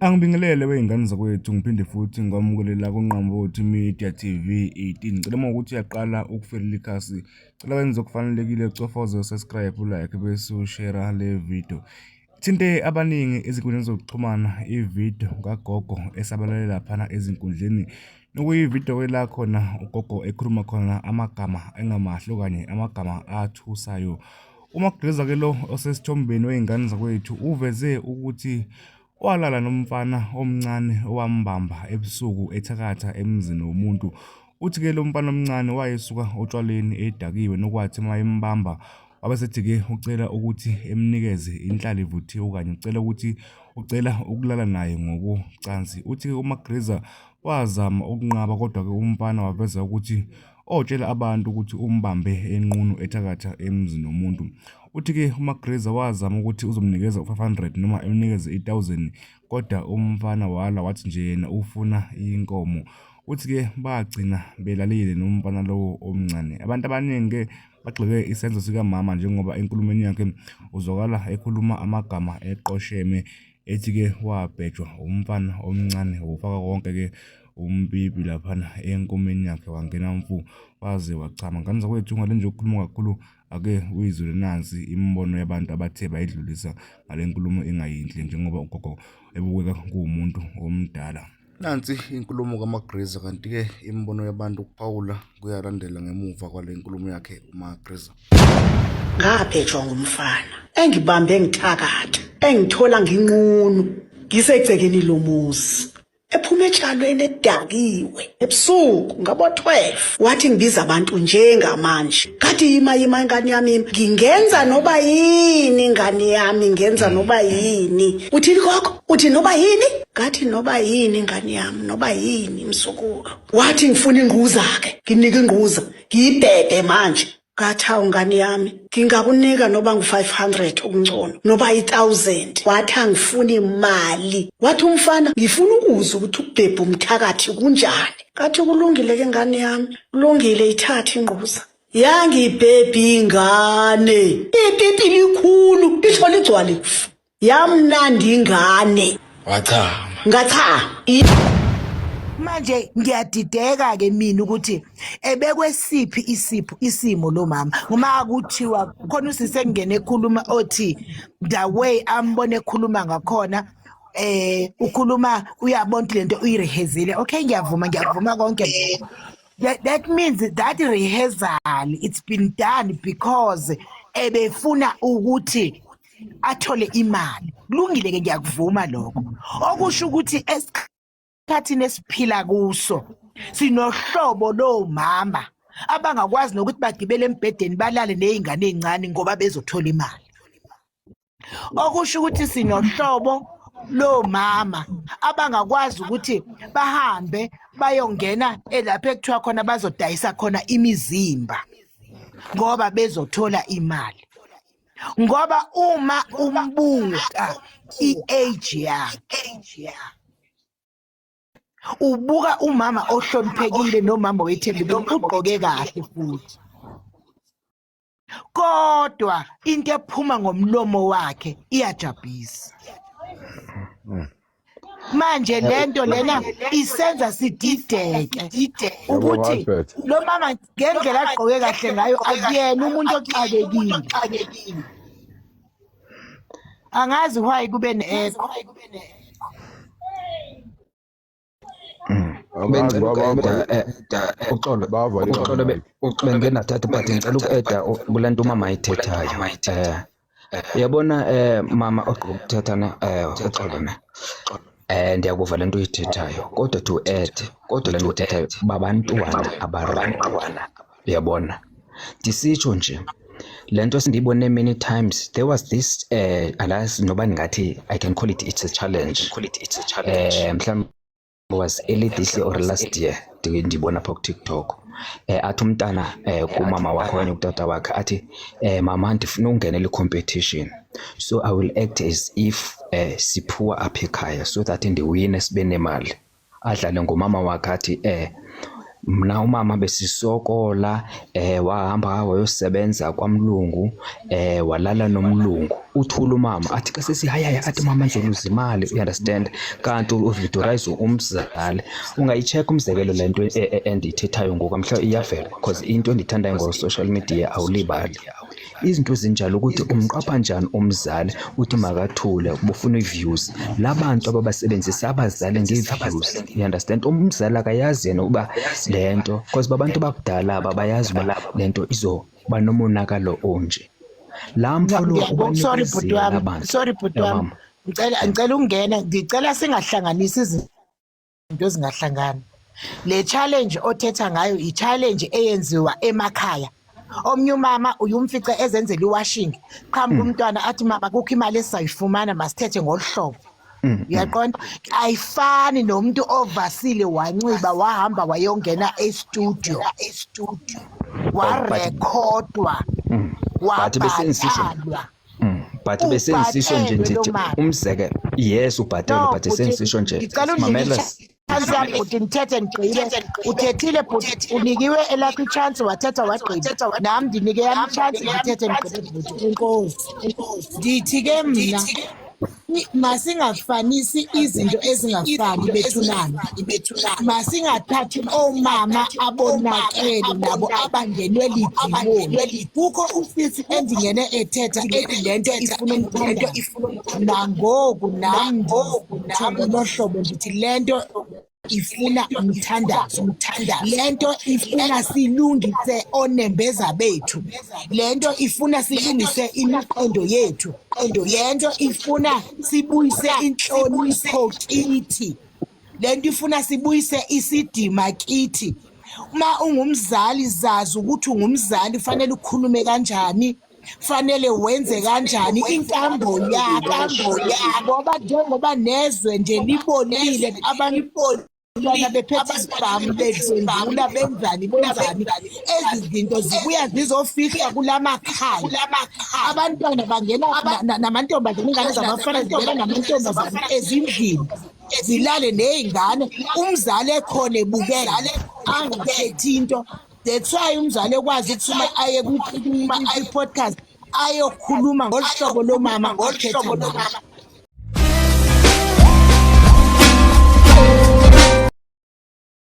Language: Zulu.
Angibingelele wey'ngane zakwethu ngiphinde futhi ngikwamukelela kuNqamphothi Media TV 18. Ngicela ukuthi uyaqala ukufelela ikhasi. Cela wenze okufanelekile cofoza subscribe, like bese ushare le video. Thinte abaningi ezinkundleni zokuxhumana ivideo kagogo esabalale laphana ezinkundleni. Nokuyivideo la khona ugogo ekhuluma khona amagama engamahle okanye amagama athusayo. UMageza ke lo osesithombeni wey'ngane zakwethu uveze ukuthi walala nomfana omncane owambamba ebusuku ethakatha emzini womuntu. Uthi ke lo mfana omncane wayesuka otshwaleni edakiwe nokwathi mayembamba wabesethi-ke ucela ukuthi emnikeze inhlali vuthiwe okanye ucela ukulala naye ngokocansi. Uthi-ke uMageza wazama ukunqaba kodwa-ke umfana waveza ukuthi otshela abantu ukuthi umbambe enqunu ethakatha emzini womuntu. Uthi-ke uMageza wazama ukuthi uzomnikeza u500 noma emnikeze 1000 kodwa umfana wala wathi nje yena ufuna inkomo. Uthi-ke bagcina belalile nomfana lowo omncane. Abantu abaningi-ke bagxeke isenzo sikamama njengoba enkulumeni yakhe uzwakala ekhuluma amagama eqosheme ethi-ke wabhejwa umfana omncane wofaka konke-ke umbibi laphana enkomeni yakhe wangena mfu waze wachama. Ngane zakwethu ngale nje ukukhuluma kakhulu ake uyizwe nansi imibono yabantu abathe bayidlulisa ngale nkulumo engayinhle njengoba ugogo ebukeka kuwumuntu omdala. Nansi inkulumo kaMageza, kanti-ke imibono yabantu kuphawula kuyalandela ngemuva kwale nkulumo yakhe uMageza. Ngaphetshwa ngumfana engibambe ngithakatha engithola nginqunu ngisegcekeni lomuzi ephuma etshalweni edakiwe ebusuku ngabo-12 wathi ngibiza abantu njengamanje ngathi yima ingane yami ngingenza noba yini ingane yami ngenza noba yini. Uthini koko? Uthi noba yini? Ngathi noba yini ingane yami noba yini msukulu. Wathi ngifuna ingquza-ke nginika ingquza ngiyibhede manje. Ngathi hawu ngane yami ngingakunika noba ngu500 okungcono noba 1000. Wathi angifuni imali. Wathi umfana ngifuna ukuzwa ukuthi ukubhebha umthakathi kunjani. Ngathi kulungile ke ngane yami, kulungile ithathe ingquza. Yangibhebha ingane ipipi likhulu lithola igcwala kufa. Yamnandi ingane Wachama. ngachama. Manje ngiyadideka ke mina ukuthi ebekwesiphi isimo lo mama uma kuthiwa khona usise ngene ekhuluma othi the way ambone ekhuluma ngakhona ukhuluma uyabona lento uyirehezile. Okay, ngiyavuma konke. That means that rehearsal it's been done because ebefuna ukuthi athole imali. Kulungile ke ngiyakuvuma lokho. Okusho ukuthi esikhathini esiphila kuso sinohlobo lo mama abangakwazi nokuthi bagibele embhedeni balale nezingane ezincane ngoba bezothola imali. Okusho ukuthi sinohlobo lo mama abangakwazi ukuthi bahambe bayongena elapha ekuthiwa khona bazodayisa khona imizimba ngoba bezothola imali. Ngoba uma umbuka i-age yakhe ubuka umama ohloniphekile nomama wethembile ugqoke kahle futhi, kodwa into ephuma ngomlomo wakhe iyajabulisa. Manje lento lena isenza sidideke ukuthi lo mama ngendlela agqoke kahle ngayo akuyena umuntu oxakekile. Angazi why kube ne-echo. Uxolo benginathatha but ngicela uku-eda kulanto umama ayithethayo. Yabona mama ogqokuthethana uxolo na. Ndiyakuva lento uyithethayo kodwa to add kodwa lento uyithethayo babantwana abarantwana. Uyabona ndisitsho nje lento sindiyibone many times. There was this alas noba ngathi I can call it it's a challenge. Mhlawumbe was early this year or last year ndibona pha ku-TikTok. Athi umntana kumama wakhe okanye kutata wakhe athi mama ndifuna ukungenela i-competition, so I will act as if siphuwa apha ekhaya so that ndiwine sibe nemali. Adlale ngomama wakhe athi Mna umama besisokola wahamba wayosebenza kwaMlungu walala nomlungu. Uthula umama athi ke sesihayaya athi mama nizoluza imali, you understand? Kanti uVictorize umzali. Ungayicheck umzekelo lento endiyithethayo ngoku mhla iyavela because into endithandayo ngo-social media awulibali. Izinto ezinjalo ukuthi umqapha njani umzali uthi makathule ubufuna i-views. Labantu ababasebenzisa abazali nge-views, you understand? Umzali akayazi yena uba lento because babantu bakudala abayazi uba lento izoba nomonakalo onje. La mfolo sorry bhuti wami ngicela ungena, ngicela singahlanganisi izinto ezingahlangani. Le challenge othetha ngayo i-challenge eyenziwa emakhaya. Omnye umama uyumfica ezenzela iwashing, qhamuka umntwana athi mama kukho imali esizayifumana masithethe ngoluhlobo. Uyaqonda? Ayifani nomuntu ovasile wanciba wahamba wayongena e-studio warekhodwa wabhatalwa. But besensisho nje ndithi umzeke yes ubhatalwe but esensisho nje mamela Bhuti ngithethe ngigqibe. Uthethile bhuti, unikiwe elakho i-chance wathetha wagqiba. Nami ndinike yami i-chance ngithethe ngigqibe bhuti. Inkosi. Ndithi ke mna masingafanisi izinto ezingafani bethunana. Masingathathi omama abonakele nabo abangenwe lidimoni. Kukho usisi endingene ethetha ethi lento ifuna umthandazo. Nangoku nami nohlobo ndithi lento ifuna umthandazo. Lento ifuna silungise onembeza bethu. Lento ifuna silungise imiqondo yethu. Lento ifuna sibuyise inhlonipho kithi. Lento ifuna sibuyise isidima kithi. Uma ungumzali zazi ukuthi ungumzali fanele ukhulume kanjani, fanele wenze kanjani inkambo yakho. Ngoba njengoba nezwe nje libonile abantu bephethe isibhamu bedlwengula benzani. Ezi zinto zibuya zizofihla kulamakhaya. Abantwana bangena namantombazane, ingane zabafana zingena namantombazane ezindlini zilale ney'ngane. Umzali ekhona ebukela angakhethi into. That's why umzali ekwazi ukuthi uma aye kwi-podcast ayokhuluma ngolu hlobo lomama ngolu hlobo lomama.